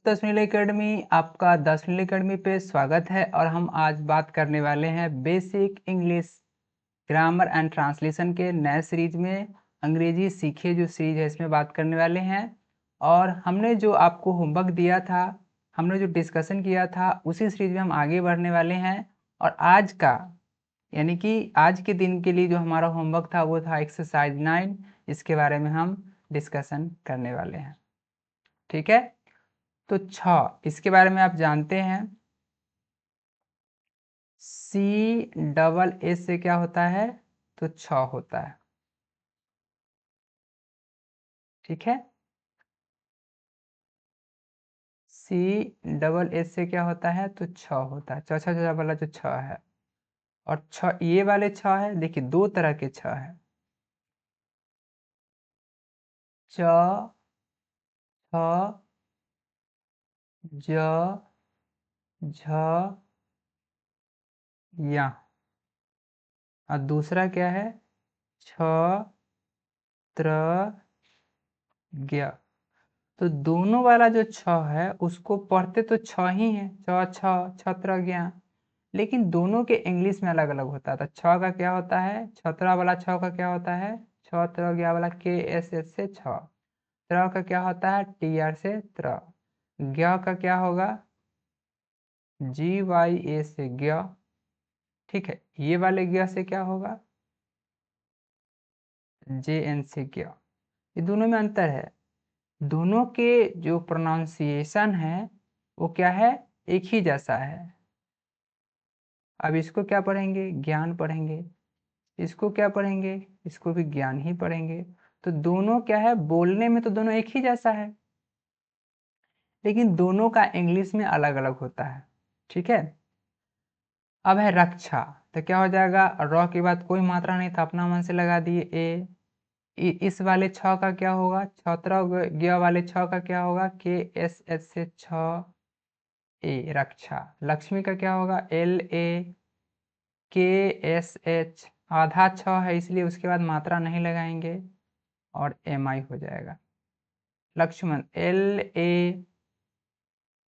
दोस्तों 10 एकेडमी आपका 10 एकेडमी पे स्वागत है और हम आज बात करने वाले हैं basic English grammar and translation के नए सीरीज में अंग्रेजी सीखे जो सीरीज है इसमें बात करने वाले हैं। और हमने जो आपको होमवर्क दिया था, हमने जो डिस्कशन किया था, उसी सीरीज में हम आगे बढ़ने वाले हैं। और आज का यानी कि आज के दिन के लिए जो हमारा होमवर्क था वो था एक्सरसाइज 9। इसके बारे में हम डिस्कशन करने वाले हैं, ठीक है। तो इसके बारे में आप जानते हैं, C AA से क्या होता है, तो होता है, ठीक है। AA से क्या होता है, तो होता है, चौथा वाला जो है। और ये वाले है, देखिए दो तरह के है, च छ ज झ या। और दूसरा क्या है, छ त्र ज्ञ। तो दोनों वाला जो है उसको पढ़ते तो ही है, छत्र ज्ञ, लेकिन दोनों के इंग्लिश में अलग अलग होता है। तो का क्या होता है, छत्रा वाला का क्या होता है, छत्र ज्ञ वाला KSS से त्र का क्या होता है, TR से त्र। ज्ञ का क्या होगा, GYA से ज्ञ, ठीक है। ये वाले ज्ञ से क्या होगा, JN से ज्ञ। ये दोनों में अंतर है, दोनों के जो प्रोनाउंसिएशन है वो क्या है, एक ही जैसा है। अब इसको क्या पढ़ेंगे, ज्ञान पढ़ेंगे, इसको क्या पढ़ेंगे, इसको भी ज्ञान ही पढ़ेंगे। तो दोनों क्या है, बोलने में तो दोनों एक ही जैसा है, लेकिन दोनों का इंग्लिश में अलग अलग होता है, ठीक है। अब है रक्षा, तो क्या हो जाएगा, र के बाद कोई मात्रा नहीं था, अपना मन से लगा दिए ए। इस वाले का क्या होगा, छत्र ज्ञ वाले का क्या होगा, KSH से ए रक्षा। लक्ष्मी का क्या होगा, LAKSH, आधा है इसलिए उसके बाद मात्रा नहीं लगाएंगे और MI हो जाएगा। लक्ष्मण LA,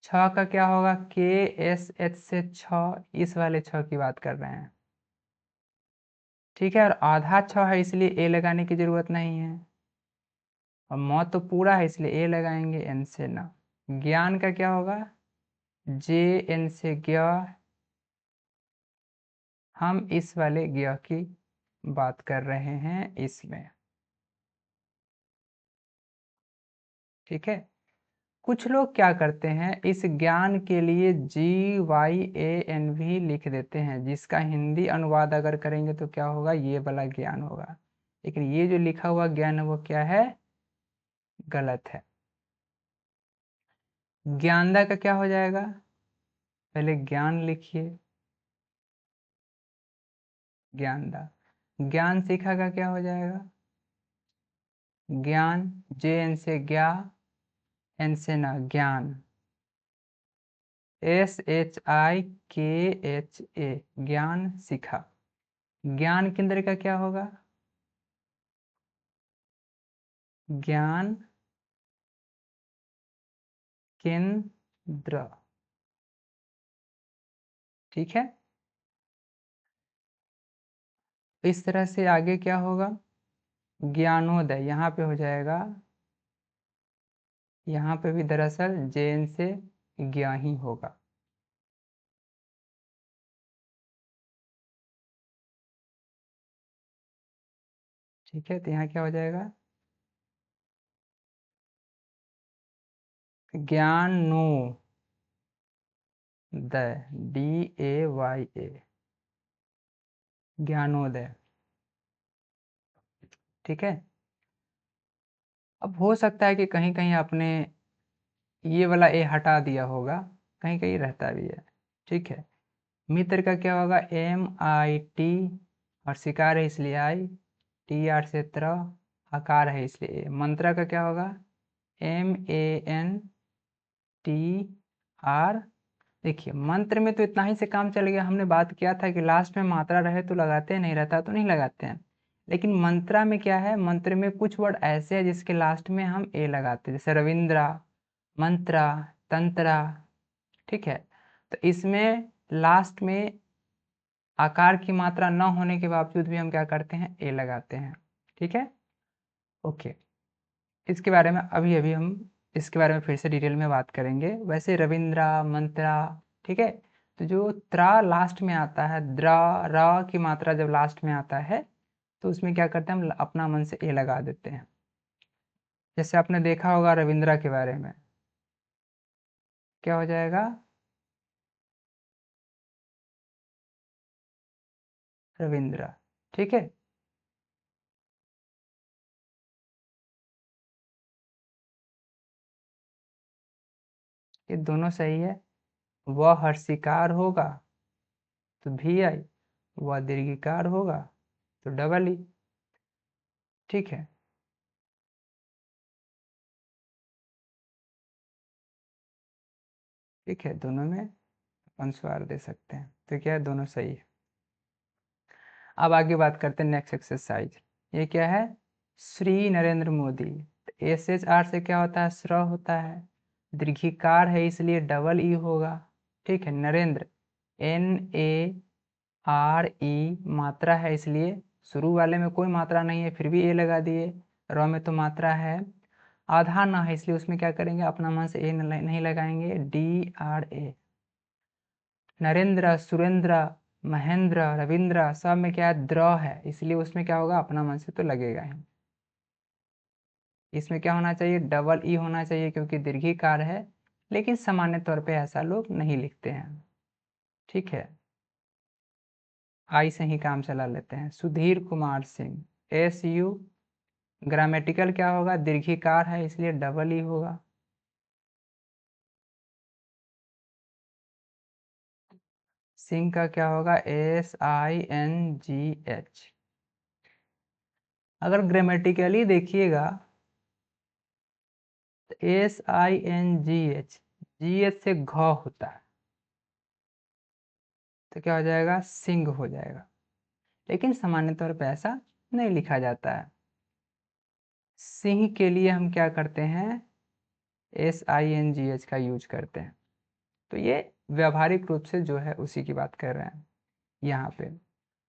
का क्या होगा, KSH से इस वाले की बात कर रहे हैं, ठीक है। और आधा है इसलिए ए लगाने की जरूरत नहीं है, और मौत तो पूरा है इसलिए ए लगाएंगे, एन से ना। ज्ञान का क्या होगा, JN से ज्ञ। हम इस वाले ज्ञ की बात कर रहे हैं इसमें, ठीक है। कुछ लोग क्या करते हैं, इस ज्ञान के लिए GYAN भी लिख देते हैं, जिसका हिंदी अनुवाद अगर करेंगे तो क्या होगा, ये वाला ज्ञान होगा। लेकिन ये जो लिखा हुआ ज्ञान है वो क्या है, गलत है। ज्ञानदा का क्या हो जाएगा, पहले ज्ञान लिखिए, ज्ञानदा। ज्ञान सीखा का क्या हो जाएगा, ज्ञान, JN से ज्ञा, एन से ना ज्ञान, SHIKHA, ज्ञान सीखा। ज्ञान केंद्र का क्या होगा, ज्ञान केंद्र, ठीक है। इस तरह से आगे क्या होगा, ज्ञानोदय, यहाँ पे हो जाएगा, यहाँ पे भी दरअसल JN से ज्ञा ही होगा, ठीक है। तो यहाँ क्या हो जाएगा, ज्ञानोदय, DAYA, ज्ञानोदय, ठीक है। अब हो सकता है कि कहीं कहीं आपने ये वाला ए हटा दिया होगा, कहीं कहीं रहता भी है, ठीक है। मित्र का क्या होगा, MIT, और शिकार है इसलिए आई, TR से त्र, आकार है इसलिए ए। मंत्रा का क्या होगा, MANTR। देखिए मंत्र में तो इतना ही से काम चल गया, हमने बात किया था कि लास्ट में मात्रा रहे तो लगाते हैं, नहीं रहता तो नहीं लगाते हैं। लेकिन मंत्रा में क्या है, मंत्र में कुछ वर्ड ऐसे हैं जिसके लास्ट में हम ए लगाते हैं, जैसे रविंद्रा, मंत्रा, तंत्रा। ठीक है, तो इसमें लास्ट में आकार की मात्रा न होने के बावजूद भी हम क्या करते हैं, ए लगाते हैं। ठीक है, ओके। इसके बारे में अभी अभी हम इसके बारे में फिर से डिटेल में बात करेंगे। वैसे रविंद्रा, मंत्रा, ठीक है, तो जो त्रा लास्ट में आता है, द्रा र की मात्रा जब लास्ट में आता है तो उसमें क्या करते हैं, हम अपना मन से ए लगा देते हैं। जैसे आपने देखा होगा रविंद्रा के बारे में, क्या हो जाएगा, रविंद्रा। ठीक है, ये दोनों सही है। वह हर्षिकार होगा तो भी आई, वह दीर्घिकार होगा तो डबल ई। ठीक है, ठीक है, दोनों में अपन स्वर दे सकते हैं, तो क्या है, दोनों सही है। अब आगे बात करते हैं नेक्स्ट एक्सरसाइज। ये क्या है, Shri Narendra Modi. S H R से क्या होता है, श्र होता है, दीर्घिकार है इसलिए डबल ई होगा। ठीक है, Narendra N A R E, मात्रा है इसलिए शुरू वाले में कोई मात्रा नहीं है फिर भी ए लगा दिए, र में तो मात्रा है, आधा ना है इसलिए उसमें क्या करेंगे, अपना मन से ए नहीं लगाएंगे, D R A. Narendra, Surendra, Mahendra, Ravindra, सब में क्या है, द्र है इसलिए उसमें क्या होगा, अपना मन से तो लगेगा ही। इसमें क्या होना चाहिए, डबल ई होना चाहिए क्योंकि दीर्घिकार है, लेकिन सामान्य तौर पे ऐसा लोग नहीं लिखते हैं। ठीक है, आई से ही काम चला लेते हैं। Sudhir Kumar Singh, S U, grammatical क्या होगा, दीर्घिकार है इसलिए डबल ई होगा। सिंह का क्या होगा, S I N G H. अगर ग्रामेटिकली देखिएगा तो S I N G H, G H से घ होता है तो क्या हो जाएगा, सिंह हो जाएगा, लेकिन सामान्य तौर पे ऐसा नहीं लिखा जाता है। सिंह के लिए हम क्या करते हैं, S I N G H का यूज करते हैं। तो ये व्यावहारिक रूप से जो है उसी की बात कर रहे हैं यहाँ पे।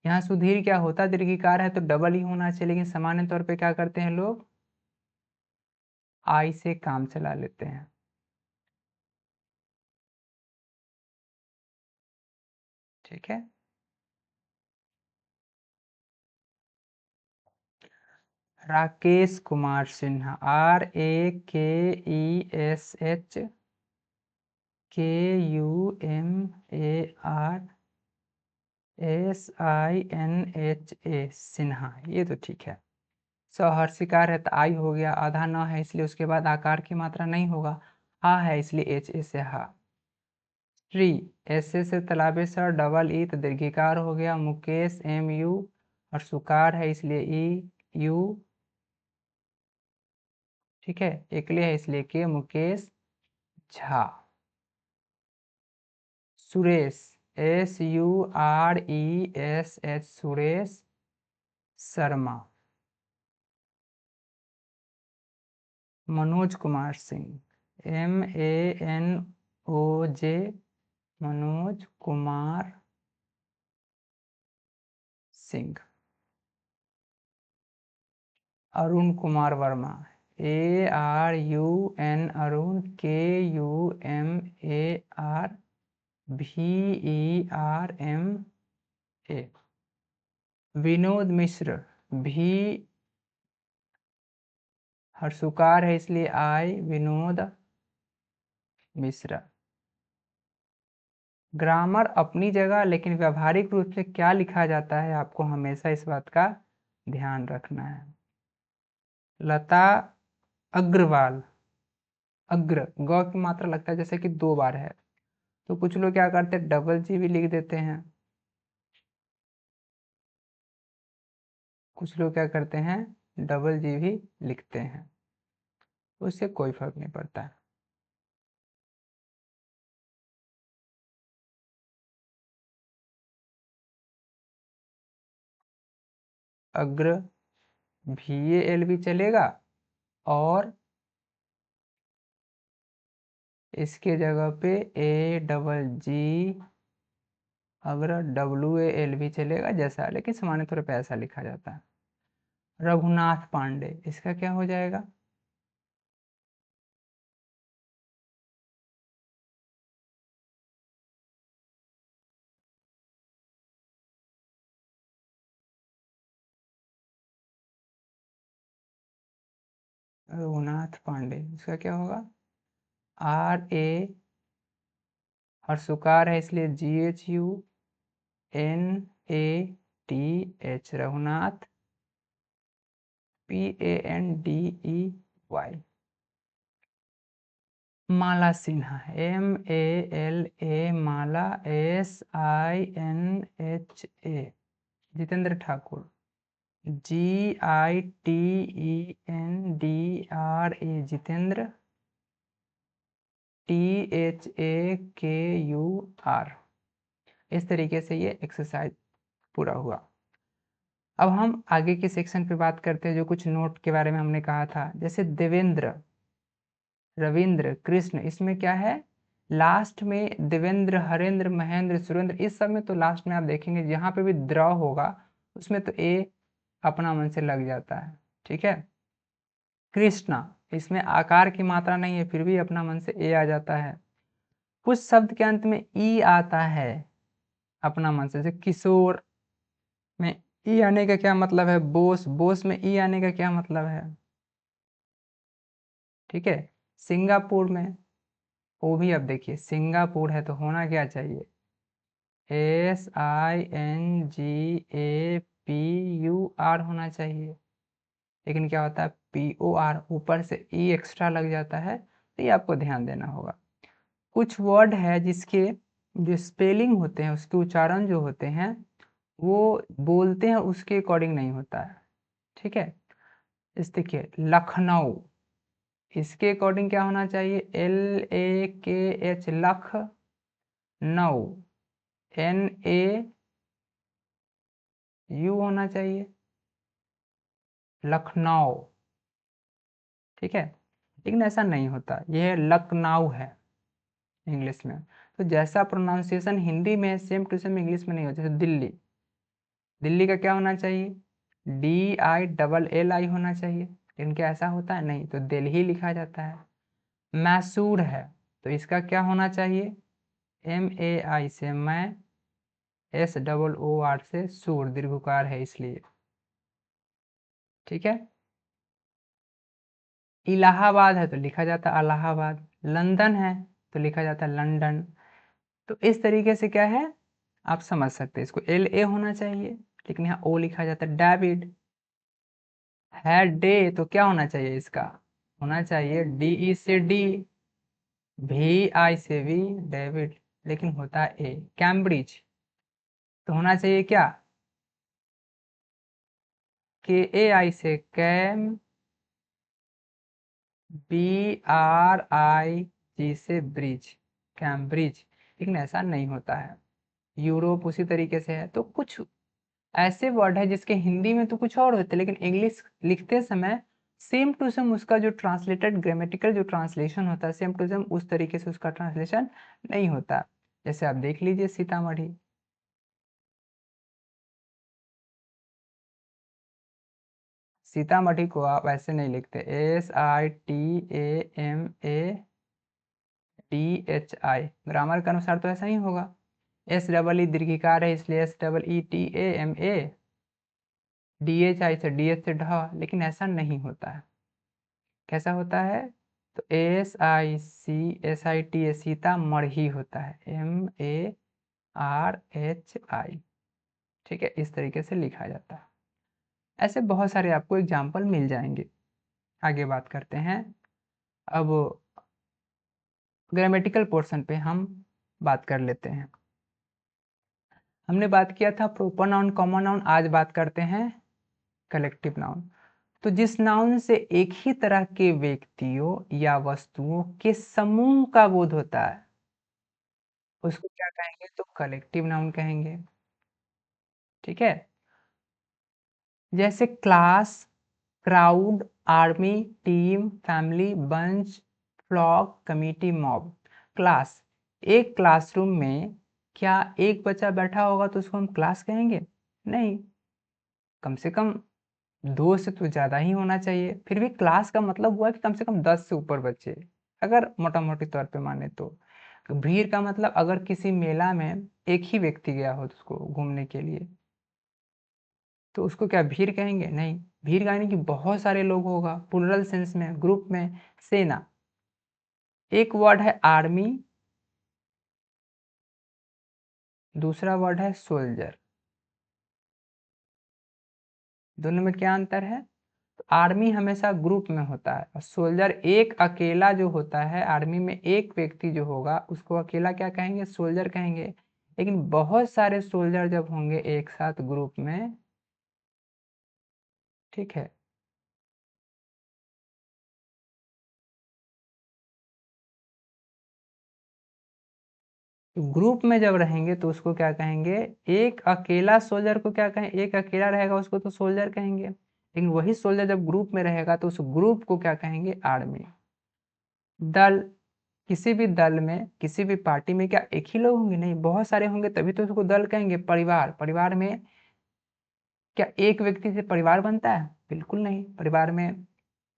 यहाँ सुधीर क्या होता, दीर्घिकार है तो डबल ही होना चाहिए, लेकिन सामान्य तौर पे क्या करते हैं लोग, आई से काम चला लेते हैं। ठीक है, Rakesh Kumar Sinha, R A K E S H K U M A R S I N H A, Sinha, ये तो ठीक है। सहर्षिकार है तो आई हो गया, आधा न है इसलिए उसके बाद आकार की मात्रा नहीं होगा, हा है इसलिए एच ए से हा। श्री, एस ए से तालाबे सर, डबल ई तो दीर्घिकार हो गया। मुकेश, एम यू, और सुकार है इसलिए ई यू। ठीक है, एकले है इसलिए के, Mukesh Jha. Suresh, S U R E S H, Suresh Sharma. Manoj Kumar Singh, M A N O J, Manoj Kumar Singh. Arun Kumar Verma, A R U N, Arun, K U M A R, V E R M A. Vinod Mishra, भी हर्षुकार है इसलिए आई, विनोद मिश्रा। ग्रामर अपनी जगह, लेकिन व्यवहारिक रूप से क्या लिखा जाता है आपको हमेशा इस बात का ध्यान रखना है। लता अग्रवाल, अग्र ग की मात्रा लगता है जैसे कि दो बार है, तो कुछ लोग क्या करते हैं, डबल जी भी लिख देते हैं, कुछ लोग क्या करते हैं, डबल जी भी लिखते हैं, उससे कोई फर्क नहीं पड़ता। अग्र, भी एल भी चलेगा, और इसके जगह पे AGG, अगर WAL भी चलेगा जैसा, लेकिन सामान्य तौर पे ऐसा लिखा जाता है। रघुनाथ पांडे, इसका क्या हो जाएगा? रघुनाथ पांडे, इसका क्या होगा? RA, हर्षुकार है इसलिए GHUNATH, Raghunath, PANDEY। Mala Sinha, MALA, माला, SINHA। Jitendra Thakur, GITENDRA, Jitendra, THAKUR। इस तरीके से ये एक्सरसाइज पूरा हुआ। अब हम आगे के सेक्शन पे बात करते हैं, जो कुछ नोट के बारे में हमने कहा था, जैसे देवेंद्र, रविंद्र, कृष्ण, इसमें क्या है? लास्ट में देवेंद्र, हरेंद्र, महेंद्र, सुरेंद्र, इस सब में तो लास्ट में आप देखेंगे जहां पे भी द्र होगा उसमें तो ए अपना मन से लग जाता है, ठीक है। कृष्णा, इसमें आकार की मात्रा नहीं है फिर भी अपना मन से ए आ जाता है। कुछ शब्द के अंत में ई आता है अपना मन से, जैसे किशोर में ई आने का क्या मतलब है? बोस, बोस में ई आने का क्या मतलब है? ठीक है। सिंगापुर में, वो भी अब देखिए सिंगापुर है तो होना क्या चाहिए? SINGAPUR होना चाहिए, लेकिन क्या होता है? POR, ऊपर से ई एक्स्ट्रा लग जाता है, तो ये आपको ध्यान देना होगा। कुछ वर्ड है जिसके जो स्पेलिंग होते हैं, उसके उच्चारण जो होते हैं वो बोलते हैं उसके अकॉर्डिंग नहीं होता है, ठीक है। इस देखिए लखनऊ, इसके अकॉर्डिंग क्या होना चाहिए? LAKH, लख, नऊ, NAU होना चाहिए, लखनऊ, ठीक है। लेकिन ऐसा नहीं होता, यह लखनऊ है इंग्लिश में। तो जैसा प्रोनाउंसिएशन हिंदी में है सेम टू सेम इंग्लिश में नहीं होता। जैसे दिल्ली, दिल्ली का क्या होना चाहिए? DILLI होना चाहिए, लेकिन क्या ऐसा होता है? नहीं, तो दिल्ली लिखा जाता है। मैसूर है तो इसका क्या होना चाहिए? MAI से मैं, SOOR से सूर, दीर्घकार है इसलिए, ठीक है। इलाहाबाद है तो लिखा जाता है इलाहाबाद, लंदन है तो लिखा जाता है लंदन। तो इस तरीके से क्या है आप समझ सकते हैं, इसको LA होना चाहिए लेकिन यहाँ O लिखा जाता है। डेविड है, डे तो क्या होना चाहिए? इसका होना चाहिए DE से D, VI से V, डेविड, लेकिन होता है A। कैम्ब्रिज तो होना चाहिए क्या? KAI से कैम, BRIG से ब्रिज, कैम्ब्रिज, लेकिन ऐसा नहीं होता है। यूरोप उसी तरीके से है। तो कुछ ऐसे वर्ड है जिसके हिंदी में तो कुछ और होते हैं लेकिन इंग्लिश लिखते समय सेम टू सेम उसका जो ट्रांसलेटेड ग्रामेटिकल जो ट्रांसलेशन होता है सेम टू सेम उस तरीके से उसका ट्रांसलेशन नहीं होता। जैसे आप देख लीजिए सीतामढ़ी, सीतामढ़ी को आप ऐसे नहीं लिखते, SITAMADHI, ग्रामर के अनुसार तो ऐसा ही होगा। SEE दीर्घिकार है इसलिए SEETAMA, DHI से DH से ढ, लेकिन ऐसा नहीं होता है। कैसा होता है? तो SICSITA, सीतामढ़ी होता है, MARHI, ठीक है। इस तरीके से लिखा जाता है। ऐसे बहुत सारे आपको एग्जाम्पल मिल जाएंगे। आगे बात करते हैं। अब ग्रामेटिकल पोर्शन पे हम बात कर लेते हैं। हमने बात किया था प्रोपर नाउन, कॉमन नाउन, आज बात करते हैं कलेक्टिव नाउन। तो जिस नाउन से एक ही तरह के व्यक्तियों या वस्तुओं के समूह का बोध होता है उसको क्या कहेंगे? तो कलेक्टिव नाउन कहेंगे, ठीक है। जैसे class, crowd, army, team, family, bunch, flock, committee, mob. Class, एक क्लासरूम में क्या एक बच्चा बैठा होगा तो उसको हम क्लास कहेंगे? नहीं, कम से कम 2 से तो ज़्यादा ही होना चाहिए। फिर भी क्लास का मतलब हुआ कि कम से कम 10 से ऊपर बच्चे, अगर मोटा-मोटी तौर पे माने तो। भीड़ का मतलब अगर किसी मेला में एक ही व्यक्ति गया हो उसको घूमने के लिए, तो उसको क्या भीड़ कहेंगे? नहीं, भीड़ का यानी कि बहुत सारे लोग होगा, प्लुरल सेंस में, ग्रुप में। सेना, एक वर्ड है आर्मी, दूसरा वर्ड है सोल्जर। दोनों में क्या अंतर है? तो आर्मी हमेशा ग्रुप में होता है और सोल्जर एक अकेला जो होता है, आर्मी में एक व्यक्ति जो होगा उसको अकेला क्या कहेंगे? सोल्जर कहेंगे। लेकिन बहुत सारे सोल्जर जब होंगे एक साथ ग्रुप में, ठीक है, तो ग्रुप में जब रहेंगे तो उसको क्या कहेंगे? एक अकेला सोल्जर को क्या कहें? एक अकेला रहेगा उसको तो सोल्जर कहेंगे, लेकिन वही सोल्जर जब ग्रुप में रहेगा तो उस ग्रुप को क्या कहेंगे? आर्मी। दल, किसी भी दल में, किसी भी पार्टी में क्या एक ही लोग होंगे? नहीं, बहुत सारे होंगे तभी तो उसको दल कहेंगे। परिवार, परिवार में क्या एक व्यक्ति से परिवार बनता है? बिल्कुल नहीं। परिवार में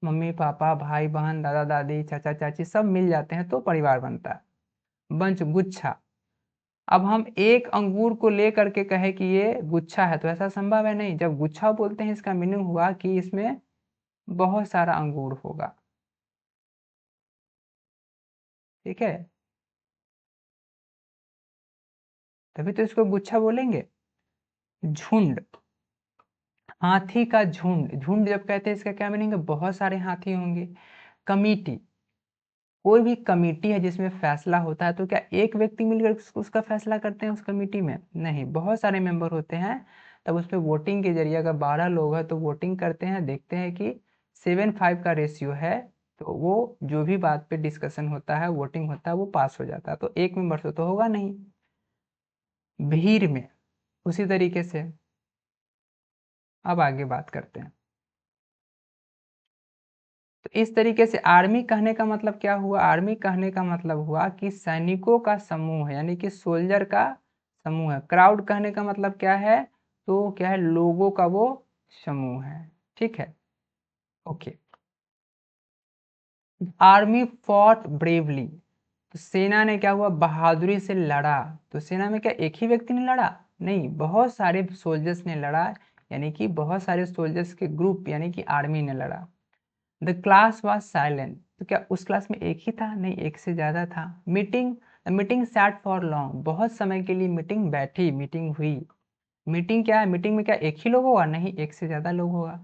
मम्मी पापा, भाई बहन, दादा दादी, चाचा चाची सब मिल जाते हैं तो परिवार बनता है। बंच, गुच्छा, अब हम एक अंगूर को लेकर के कहे कि ये गुच्छा है तो ऐसा संभव है? नहीं। जब गुच्छा बोलते हैं इसका मीनिंग हुआ कि इसमें बहुत सारा अंगूर होगा, ठीक है, तभी तो इसको गुच्छा बोलेंगे। झुंड, हाथी का झुंड, झुंड जब कहते हैं इसका क्या मीनिंग है? बहुत सारे हाथी होंगे। कमिटी, कोई भी कमिटी है जिसमें फैसला होता है तो क्या एक व्यक्ति मिलकर उसका फैसला करते हैं उस कमिटी में? नहीं, बहुत सारे मेंबर होते हैं। तब उस पर वोटिंग के जरिए अगर 12 लोग हैं तो वोटिंग करते हैं, देखते हैं कि 7:5 का रेशियो है तो वो जो भी बात पे डिस्कशन होता है, वोटिंग होता है, वो पास हो जाता है। तो एक मेंबर से तो होगा नहीं। भीड़ में उसी तरीके से। अब आगे बात करते हैं। तो इस तरीके से आर्मी कहने का मतलब क्या हुआ? आर्मी कहने का मतलब हुआ कि सैनिकों का समूह है, यानी कि सोल्जर का समूह है। क्राउड कहने का मतलब क्या है? तो क्या है? लोगों का वो समूह है, ठीक है, ओके। आर्मी फॉट ब्रेवली, तो सेना ने क्या हुआ? बहादुरी से लड़ा। तो सेना में क्या एक ही व्यक्ति ने लड़ा? नहीं, बहुत सारे सोल्जर्स ने लड़ा, यानी कि बहुत सारे सोल्जर्स के ग्रुप, यानी कि आर्मी ने लड़ा। द क्लास वॉज साइलेंट, तो क्या उस क्लास में एक ही था? नहीं, एक से ज्यादा था। Meeting, meeting sat for long, बहुत समय के लिए मीटिंग बैठी, मीटिंग हुई। मीटिंग क्या है? मीटिंग में क्या एक ही लोग होगा? नहीं, एक से ज्यादा लोग होगा।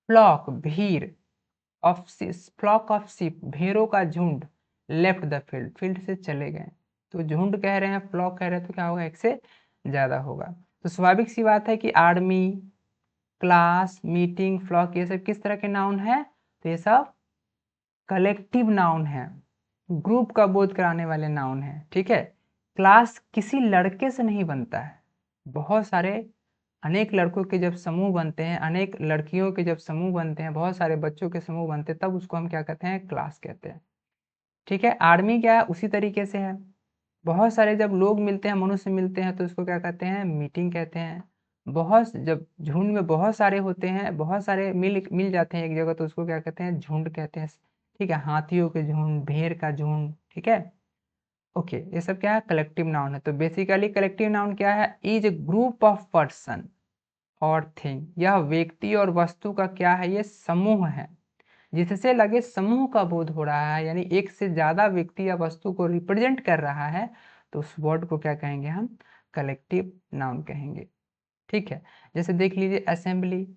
फ्लॉक, भीड़, ऑफ फ्लॉक ऑफ शिप, भेड़ों का झुंड, लेफ्ट द फील्ड, फील्ड से चले गए। तो झुंड कह रहे हैं, फ्लॉक कह रहे हैं, तो क्या होगा? एक से ज्यादा होगा। तो स्वाभाविक सी बात है कि आर्मी, क्लास, मीटिंग, फ्लॉक, ये सब किस तरह के नाउन है? तो ये सब कलेक्टिव नाउन है, ग्रुप का बोध कराने वाले नाउन है, ठीक है। क्लास किसी लड़के से नहीं बनता है, बहुत सारे, अनेक लड़कों के जब समूह बनते हैं, अनेक लड़कियों के जब समूह बनते हैं, बहुत सारे बच्चों के समूह बनते हैं, तब उसको हम क्या कहते हैं? क्लास कहते हैं, ठीक है। आर्मी क्या है? उसी तरीके से है। बहुत सारे जब लोग मिलते हैं, मनुष्य मिलते हैं, तो उसको क्या कहते हैं? मीटिंग कहते हैं। बहुत, जब झुंड में बहुत सारे होते हैं, बहुत सारे मिल मिल जाते हैं एक जगह, तो उसको क्या कहते हैं? झुंड कहते हैं, ठीक है। हाथियों के झुंड, भेड़ का झुंड, ठीक है, ओके। ये सब क्या है? कलेक्टिव नाउन है। तो बेसिकली कलेक्टिव नाउन क्या है? Is a group of person और थिंग, यह व्यक्ति और वस्तु का क्या है? ये समूह है, जिससे लगे समूह का बोध हो रहा है, यानी एक से ज्यादा व्यक्ति या वस्तु को रिप्रेजेंट कर रहा है, तो उस वर्ड को क्या कहेंगे हम? कलेक्टिव नाउन कहेंगे, ठीक है। जैसे देख लीजिए असेंबली,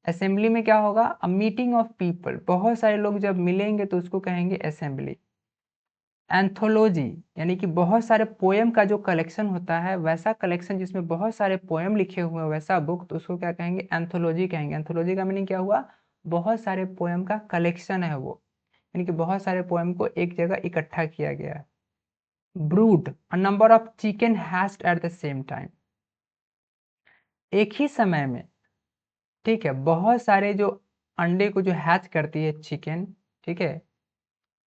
असेंबली में क्या होगा? अ मीटिंग ऑफ पीपल, बहुत सारे लोग जब मिलेंगे तो उसको कहेंगे असेंबली। एंथोलॉजी, यानी कि बहुत सारे पोएम का जो कलेक्शन होता है, वैसा कलेक्शन जिसमें बहुत सारे पोएम लिखे हुए हैं, वैसा बुक, तो उसको क्या कहेंगे? एंथोलॉजी कहेंगे। एंथोलॉजी का मीनिंग क्या हुआ? बहुत सारे पोएम का कलेक्शन है वो, यानी कि बहुत सारे पोएम को एक जगह इकट्ठा किया गया है। Brood, a number of chicken hatched at the same time, एक ही समय में, ठीक है, बहुत सारे जो अंडे को जो हैच करती है चिकन, ठीक है,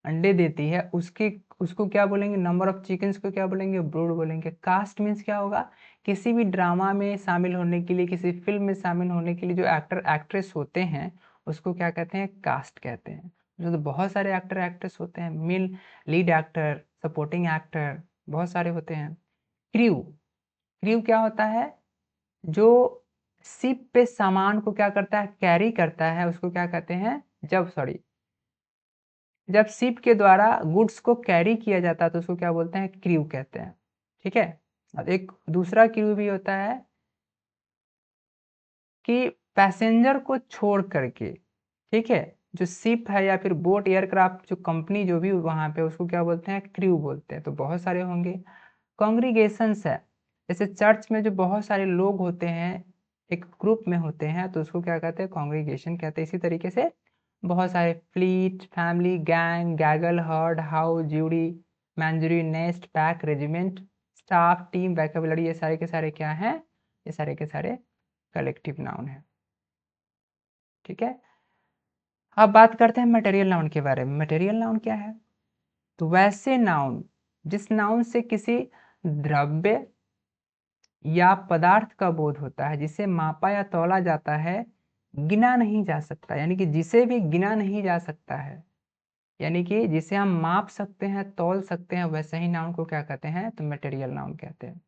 अंडे देती है, उसके उसको क्या बोलेंगे, नंबर ऑफ चिकन्स को क्या बोलेंगे, ब्रूड बोलेंगे। कास्ट मीन्स क्या होगा, किसी भी ड्रामा में शामिल होने के लिए, किसी फिल्म में शामिल होने के लिए जो एक्टर एक्ट्रेस होते हैं उसको क्या कहते हैं, कास्ट कहते हैं। तो बहुत सारे एक्टर एक्ट्रेस होते हैं, male lead actor, supporting actor, बहुत सारे होते हैं। क्रू, क्रू क्या होता है, जो शिप पे सामान को क्या करता है, कैरी करता है, उसको क्या कहते हैं, जब शिप के द्वारा गुड्स को कैरी किया जाता है तो उसको क्या बोलते हैं, क्रू कहते हैं। ठीक है। और एक दूसरा क्रू भी होता है कि पैसेंजर को छोड़ करके, ठीक है, जो शिप है या फिर बोट एयरक्राफ्ट जो कंपनी जो भी वहां पे, उसको क्या बोलते हैं, क्रू बोलते हैं। तो बहुत सारे होंगे। कॉन्ग्रीगेशंस है, जैसे चर्च में जो बहुत सारे लोग होते हैं, एक ग्रुप में होते हैं, तो उसको क्या कहते हैं, कॉन्ग्रीगेशन कहते हैं। इसी तरीके से बहुत सारे fleet, family, gang, gaggle, herd, how, jury, menagerie, nest, pack, regiment, staff, team, vocabulary, ये सारे के सारे क्या हैं, ये सारे के सारे कलेक्टिव नाउन है। ठीक है। अब बात करते हैं मटेरियल नाउन के बारे में। मटेरियल नाउन क्या है, तो वैसे नाउन जिस नाउन से किसी द्रव्य या पदार्थ का बोध होता है, जिसे मापा या तौला जाता है, गिना नहीं जा सकता, यानी कि जिसे भी गिना नहीं जा सकता है, यानी कि जिसे हम माप सकते हैं, तौल सकते हैं, वैसे ही नाउन को क्या कहते हैं, तो मटेरियल नाउन कहते हैं।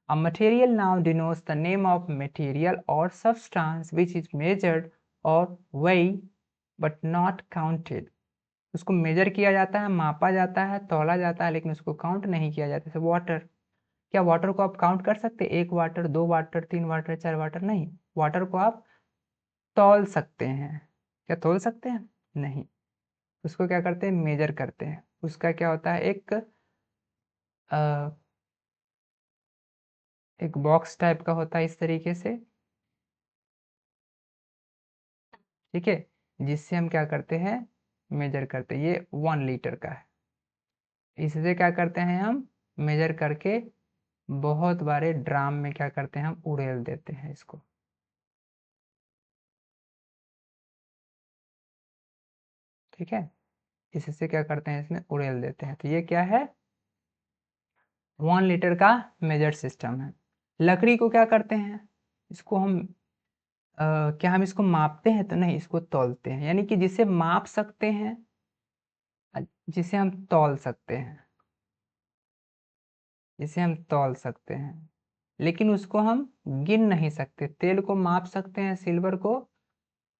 A material noun denotes the name of material or substance which is measured or weighed but not counted. उसको मेजर किया जाता है, मापा जाता है, तौला जाता है, लेकिन उसको काउंट नहीं किया जाता। जैसे वाटर, क्या वाटर को आप काउंट कर सकते हैं, 1 वाटर, 2 वाटर, 3 वाटर, 4 वाटर? नहीं। वाटर को आप तौल सकते हैं, क्या तौल सकते हैं, नहीं। उसको क्या करते हैं, मेजर करते हैं। उसका क्या होता है, एक बॉक्स टाइप का होता है इस तरीके से, ठीक है, जिससे हम क्या करते हैं, मेजर करते हैं। ये 1 लीटर का है, इससे क्या करते हैं हम, मेजर करके बहुत बारे ड्राम में क्या करते हैं, हम उड़ेल देते हैं इसको। ठीक है, इससे क्या करते हैं, इसमें उड़ेल देते हैं। तो ये क्या है, 1 लीटर का मेजर सिस्टम है। लकड़ी को क्या करते हैं, इसको हम क्या हम इसको मापते हैं, तो नहीं, इसको तौलते हैं, यानी कि जिसे माप सकते हैं, जिसे हम तौल सकते हैं, जिसे हम तौल सकते हैं, लेकिन उसको हम गिन नहीं सकते। तेल को माप सकते हैं, सिल्वर को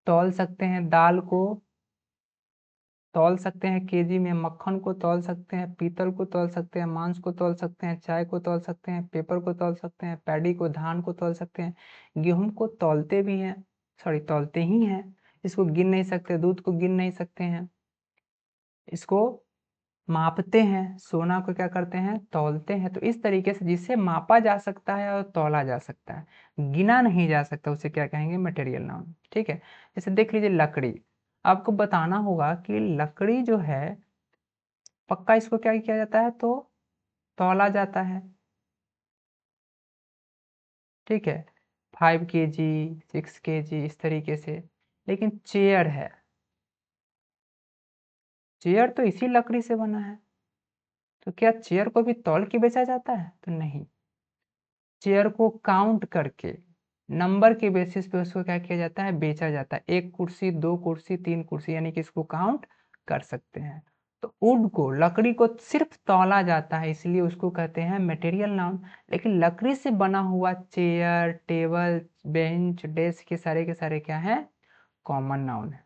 तौल सकते हैं, दाल को तौल सकते हैं केजी में, मक्खन को तौल सकते हैं, पीतल को तौल सकते हैं, मांस को तौल सकते हैं, चाय को तौल सकते हैं, पेपर को तौल सकते हैं, पैडी को, धान को तौल सकते हैं, गेहूं को तौलते भी हैं, सॉरी तौलते ही हैं, इसको गिन नहीं सकते, दूध को गिन नहीं सकते हैं, इसको मापते हैं, सोना को क्या करते हैं, तौलते हैं। तो इस तरीके से जिसे मापा जा सकता है और तौला जा सकता है, गिना नहीं जा सकता, उसे क्या कहेंगे, मटेरियल नाउन। ठीक है। जैसे देख लीजिए लकड़ी, आपको बताना होगा कि लकड़ी जो है, पक्का इसको क्या किया जाता है, तो तौला जाता है। ठीक है, 5 kg, 6 kg, इस तरीके से। लेकिन चेयर है, चेयर तो इसी लकड़ी से बना है, तो क्या चेयर को भी तौल के बेचा जाता है, तो नहीं। चेयर को काउंट करके नंबर के बेसिस पे उसको क्या किया जाता है, बेचा जाता है। 1 कुर्सी, 2 कुर्सी, 3 कुर्सी, यानी कि इसको काउंट कर सकते हैं। तो वुड को, लकड़ी को सिर्फ तौला जाता है, इसलिए उसको कहते हैं मटेरियल नाउन। लेकिन लकड़ी से बना हुआ चेयर, टेबल, बेंच, डेस्क, ये सारे के सारे क्या है, कॉमन नाउन है,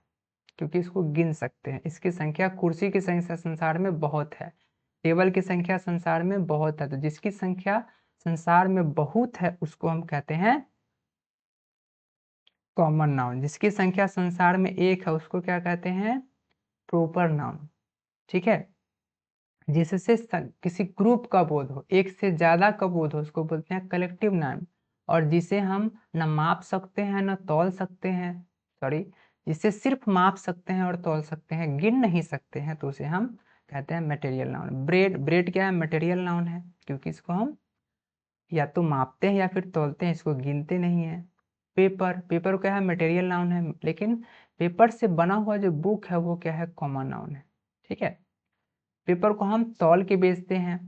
क्योंकि इसको गिन सकते हैं। इसकी संख्या, कुर्सी की संख्या संसार में बहुत है, टेबल की संख्या संसार में बहुत है, तो जिसकी संख्या संसार में बहुत है उसको हम कहते हैं कॉमन नाउन। जिसकी संख्या संसार में 1 है उसको क्या कहते हैं, प्रॉपर नाउन। ठीक है। जिससे किसी ग्रुप का बोध हो, एक से ज्यादा का बोध हो, उसको बोलते हैं कलेक्टिव नाउन। और जिसे हम न माप सकते हैं न तौल सकते हैं, सॉरी, जिसे सिर्फ माप सकते हैं और तौल सकते हैं, गिन नहीं सकते हैं, तो उसे हम कहते हैं मटेरियल नाउन। ब्रेड, ब्रेड क्या है, मटेरियल नाउन है, क्योंकि इसको हम या तो मापते हैं या फिर तौलते हैं, इसको गिनते नहीं है। पेपर, पेपर क्या है, मटेरियल नाउन है, लेकिन पेपर से बना हुआ जो बुक है वो क्या है, कॉमन नाउन है। ठीक है। पेपर को हम तौल के बेचते हैं,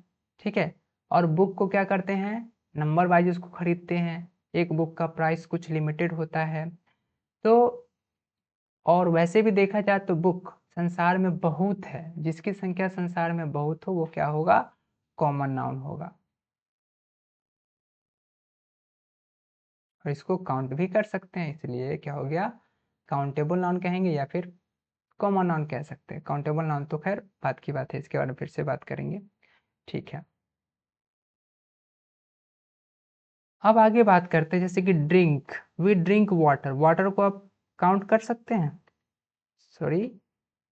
ठीक है, और बुक को क्या करते हैं, नंबर वाइज उसको खरीदते हैं। एक बुक का प्राइस कुछ लिमिटेड होता है। तो और वैसे भी देखा जाए तो बुक संसार में बहुत है, जिसकी संख्या संसार में बहुत हो वो क्या होगा, कॉमन नाउन होगा। और इसको काउंट भी कर सकते हैं, इसलिए क्या हो गया, काउंटेबल नाउन कहेंगे या फिर कॉमन नाउन कह सकते हैं। काउंटेबल नाउन तो खैर बात की बात है, इसके बारे में फिर से बात करेंगे, ठीक है। अब आगे बात करते हैं जैसे कि drink, we drink water, water को आप काउंट कर सकते हैं, सॉरी,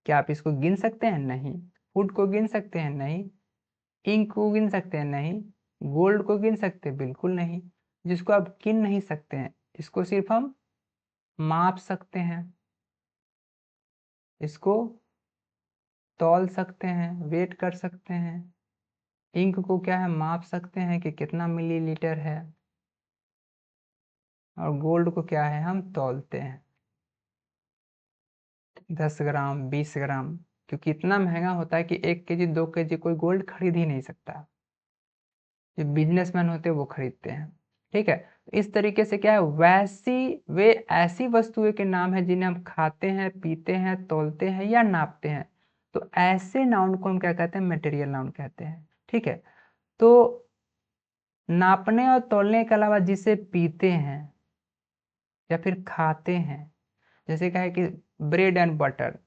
क्या आप इसको गिन सकते हैं, नहीं। फूड को गिन सकते हैं, नहीं। इंक को गिन सकते हैं, नहीं। गोल्ड को गिन सकते हैं, बिल्कुल नहीं। जिसको आप गिन नहीं सकते हैं, इसको सिर्फ हम माप सकते हैं, इसको तौल सकते हैं, वेट कर सकते हैं। इंक को क्या है, माप सकते हैं कि कितना मिलीलीटर है, और गोल्ड को क्या है, हम तौलते हैं 10 ग्राम 20 ग्राम, क्योंकि इतना महंगा होता है कि 1 केजी 2 केजी कोई गोल्ड खरीद ही नहीं सकता, जो बिजनेसमैन होते हैं वो खरीदते हैं, ठीक है। इस तरीके से क्या है, वैसी वे ऐसी वस्तुएं के नाम है जिन्हें हम खाते हैं, पीते हैं, तौलते हैं या नापते हैं। तो ऐसे नाउन को हम क्या कहते हैं, मटेरियल नाउन कहते हैं, ठीक है। तो नापने और तौलने के अलावा जिसे पीते हैं या फिर खाते हैं, जैसे क्या है कि ब्रेड एंड बटर,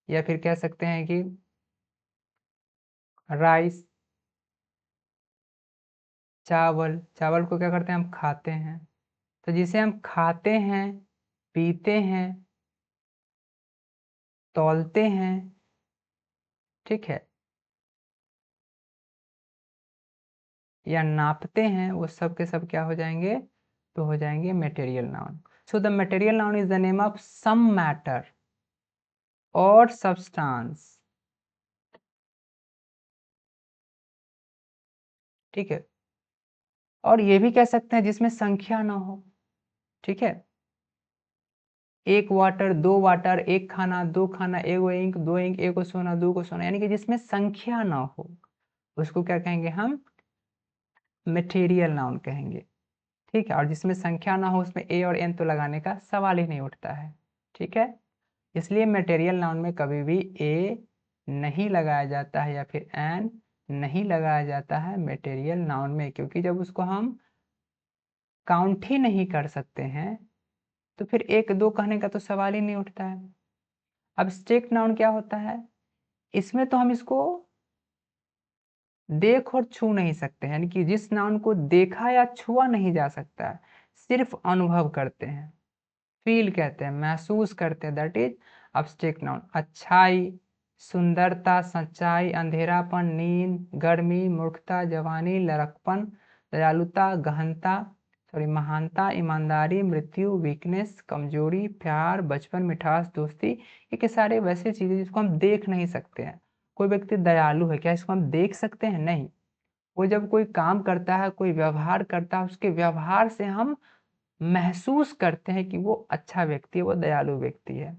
या फिर कह सकते हैं कि राइस, चावल, चावल को क्या करते हैं, हम खाते हैं। तो जिसे हम खाते हैं, पीते हैं, तौलते हैं, ठीक है, या नापते हैं, वो सब के सब क्या हो जाएंगे, तो हो जाएंगे material noun. So the material noun is the name of some matter और सब्सटेंस, ठीक है। और ये भी कह सकते हैं जिसमें संख्या ना हो, ठीक है। एक वाटर, दो वाटर, एक खाना, दो खाना, एगो इंक, दो इंक, एगो सोना, दो को सोना, यानी कि जिसमें संख्या ना हो उसको क्या कहेंगे हम, मटेरियल नाउन कहेंगे, ठीक है। और जिसमें संख्या ना हो उसमें ए और एन तो लगाने का सवाल ही नहीं उठता है, ठीक है। इसलिए मटेरियल नाउन में कभी भी ए नहीं लगाया जाता है या फिर एन नहीं लगाया जाता है मटेरियल नाउन में, क्योंकि जब उसको हम काउंट ही नहीं कर सकते हैं तो फिर एक दो कहने का तो सवाल ही नहीं उठता है। अब स्ट्रिक्ट नाउन क्या होता है, इसमें तो हम इसको देख और छू नहीं सकते हैं, यानी कि जिस नाउन को देखा या छुआ नहीं जा सकता है, सिर्फ अनुभव करते हैं, फील कहते हैं, महसूस करते हैं, दैट इज अब्स्ट्रैक्ट नाउन। अच्छाई, सुंदरता, सच्चाई, अंधेरापन, नींद, गर्मी, मूर्खता, जवानी, लड़कपन, दयालुता, गहनता, सॉरी महानता, ईमानदारी, मृत्यु, वीकनेस, कमजोरी, प्यार, बचपन, मिठास, दोस्ती, ये सारे वैसे चीजें जिसको हम देख नहीं सकते हैं। कोई व्यक्ति दयालु है, क्या इसको हम देख सकते हैं, नहीं। वो जब कोई काम करता है, कोई व्यवहार करता है, उसके व्यवहार से हम महसूस करते हैं कि वो अच्छा व्यक्ति है, वो दयालु व्यक्ति है।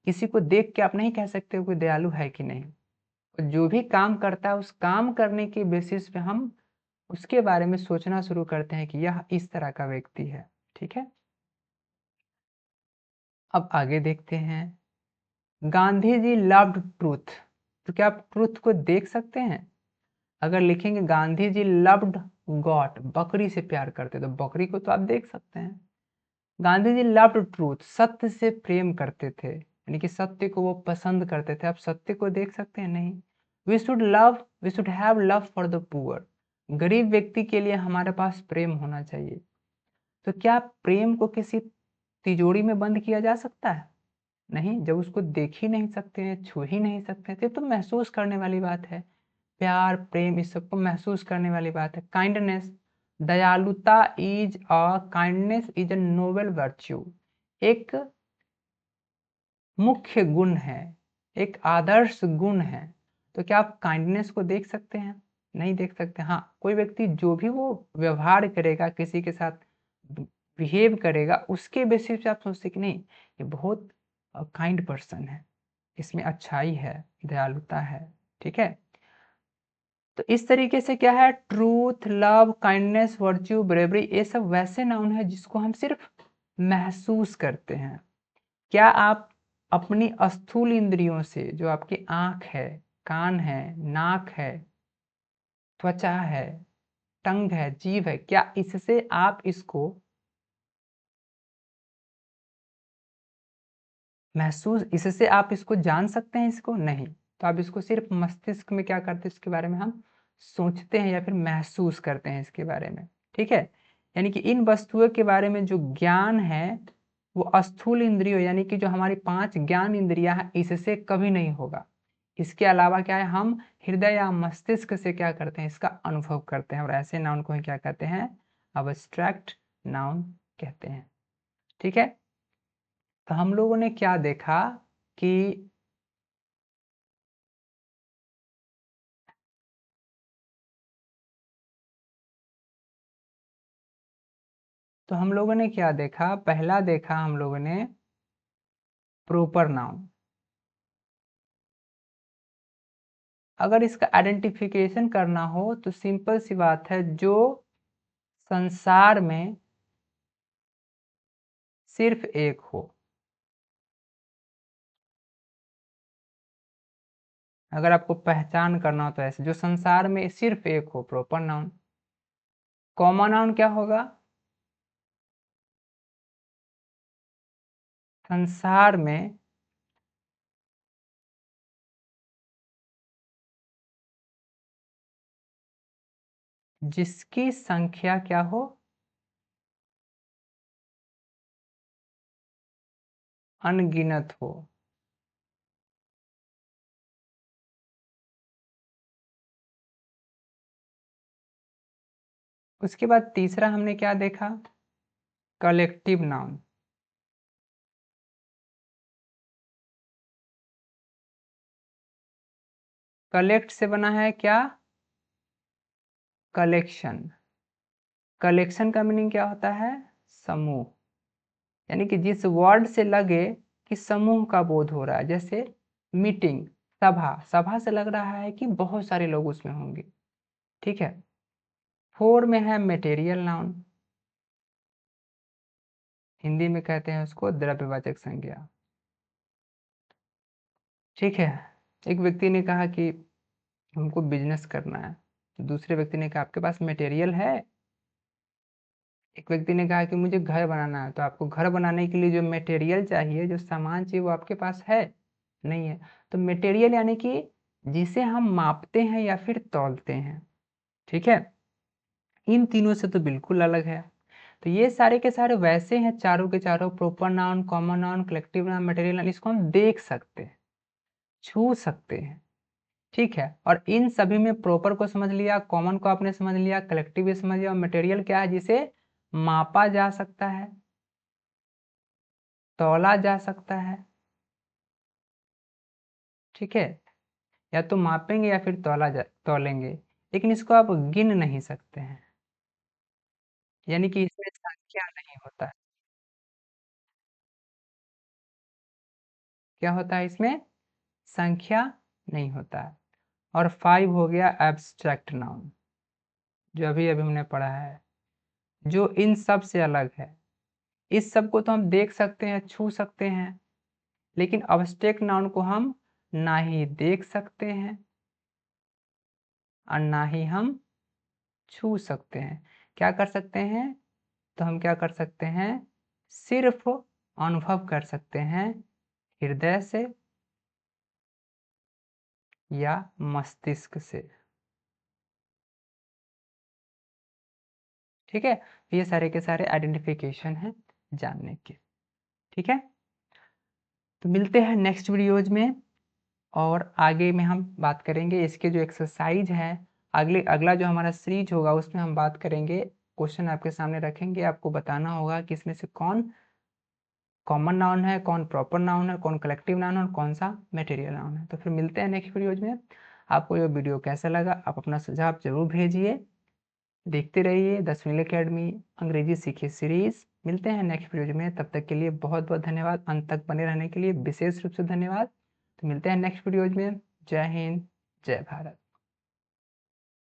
किसी को देख के आप नहीं कह सकते कोई दयालु है कि नहीं। तो जो भी काम करता है उस काम करने के बेसिस पे हम उसके बारे में सोचना शुरू करते हैं कि यह इस तरह का व्यक्ति है, ठीक है। अब आगे देखते हैं, गांधी जी लव्ड ट्रूथ, तो क्या आप ट्रूथ को देख सकते हैं। अगर लिखेंगे गांधी जी लव्ड गॉट, बकरी से प्यार करते, तो बकरी को तो आप देख सकते हैं। गांधी जी लव्ड ट्रूथ, सत्य से प्रेम करते थे, यानी कि सत्य को वो पसंद करते थे। आप सत्य को देख सकते हैं, नहीं। We should have love for the poor, गरीब व्यक्ति के लिए हमारे पास प्रेम होना चाहिए। तो क्या प्रेम को किसी तिजोरी में बंद किया जा सकता है, नहीं। जब उसको देख ही नहीं सकते हैं, छू ही नहीं सकते हैं, तो महसूस करने वाली बात है। प्यार, प्रेम, इस सबको महसूस करने वाली बात है। काइंडनेस, दयालुता is a kindness is a Nobel virtue, एक मुख्य गुण है, एक आदर्श गुण है। तो क्या आप काइंडनेस को देख सकते हैं, नहीं देख सकते। हाँ, कोई व्यक्ति जो भी वो व्यवहार करेगा, किसी के साथ बिहेव करेगा, उसके बेसिस पे आप सोचते कि नहीं ये बहुत काइंड पर्सन है, इसमें अच्छाई है, दयालुता है, ठीक है। तो इस तरीके से क्या है, truth, love, kindness, virtue, bravery, ये सब वैसे नाउन है जिसको हम सिर्फ महसूस करते हैं। क्या आप अपनी स्थूल इंद्रियों से, जो आपकी आंख है, कान है, नाक है, त्वचा है, टंग है, जीभ है, क्या इससे आप इसको महसूस, इससे आप इसको जान सकते हैं? इसको नहीं। तो आप इसको सिर्फ मस्तिष्क में क्या करते हैं, इसके बारे में हम सोचते हैं या फिर महसूस करते हैं इसके बारे में। ठीक है, यानी कि इन वस्तुओं के बारे में जो ज्ञान है वो स्थूल इंद्रियों, यानी कि जो हमारी 5 ज्ञान इंद्रियां हैं, इससे कभी नहीं होगा। इसके अलावा क्या है, हम हृदय या मस्तिष्क से क्या करते हैं, इसका अनुभव करते हैं, और ऐसे नाउन को ही क्या कहते हैं, अब्स्ट्रैक्ट नाउन कहते हैं। ठीक है, तो हम लोगों ने क्या देखा कि तो हम लोगों ने क्या देखा, पहला देखा हम लोगों ने प्रॉपर नाउन। अगर इसका आइडेंटिफिकेशन करना हो तो सिंपल सी बात है, जो संसार में सिर्फ एक हो। अगर आपको पहचान करना हो तो ऐसे, जो संसार में सिर्फ एक हो, प्रॉपर नाउन। कॉमन नाउन क्या होगा, संसार में जिसकी संख्या क्या हो, अनगिनत हो। उसके बाद तीसरा हमने क्या देखा, कलेक्टिव नाउन। कलेक्ट से बना है क्या, कलेक्शन। कलेक्शन का मीनिंग क्या होता है, समूह। यानी कि जिस वर्ड से लगे कि समूह का बोध हो रहा है, जैसे मीटिंग, सभा, सभा से लग रहा है कि बहुत सारे लोग उसमें होंगे। ठीक है, 4 में है मटेरियल नाउन, हिंदी में कहते हैं उसको द्रव्यवाचक संज्ञा। ठीक है, एक व्यक्ति ने कहा कि हमको बिजनेस करना है, दूसरे व्यक्ति ने कहा आपके पास मटेरियल है। एक व्यक्ति ने कहा कि मुझे घर बनाना है, तो आपको घर बनाने के लिए जो मटेरियल चाहिए, जो सामान चाहिए, वो आपके पास है, नहीं है। तो मटेरियल यानी कि जिसे हम मापते हैं या फिर तौलते हैं। ठीक है, इन तीनों से तो बिल्कुल अलग है। तो ये सारे के सारे वैसे हैं, चारों के चारों, proper noun, common noun, collective noun, material noun, इसको हम देख सकते हैं, छू सकते हैं। ठीक है, और इन सभी में प्रॉपर को समझ लिया, कॉमन को आपने समझ लिया, कलेक्टिव भी समझ लिया, और मटेरियल क्या है, जिसे मापा जा सकता है, तौला जा सकता है। ठीक है, या तो मापेंगे या फिर तौलेंगे, लेकिन इसको आप गिन नहीं सकते हैं, यानी कि इसमें संख्या नहीं होता है। क्या होता है इसमें, संख्या नहीं होता है। और 5 हो गया एब्स्ट्रैक्ट नाउन, जो अभी अभी हमने पढ़ा है, जो इन सब से अलग है। इस सब को तो हम देख सकते हैं, छू सकते हैं, लेकिन अब्स्ट्रैक्ट नाउन को हम ना ही देख सकते हैं और ना ही हम छू सकते हैं। क्या कर सकते हैं, तो हम क्या कर सकते हैं, सिर्फ अनुभव कर सकते हैं, हृदय से या मस्तिष्क से। ठीक है, ये सारे के सारे आइडेंटिफिकेशन हैं जानने के। ठीक है, तो मिलते हैं नेक्स्ट वीडियोज में, और आगे में हम बात करेंगे इसके जो एक्सरसाइज है, अगला जो हमारा सीरीज होगा उसमें हम बात करेंगे। क्वेश्चन आपके सामने रखेंगे, आपको बताना होगा कि इसमें से कौन कॉमन नाउन है, कौन प्रॉपर नाउन है, कौन कलेक्टिव नाउन है, और कौन सा मटेरियल नाउन है। तो फिर मिलते हैं नेक्स्ट वीडियोज में। आपको ये वीडियो कैसा लगा, आप अपना सुझाव जरूर भेजिए। देखते रहिए द सुनील अकेडमी अंग्रेजी सीखिए सीरीज। मिलते हैं नेक्स्ट वीडियो में, तब तक के लिए बहुत बहुत धन्यवाद, अंत तक बने रहने के लिए विशेष रूप से धन्यवाद। तो मिलते हैं नेक्स्ट वीडियोज में। जय हिंद, जय भारत।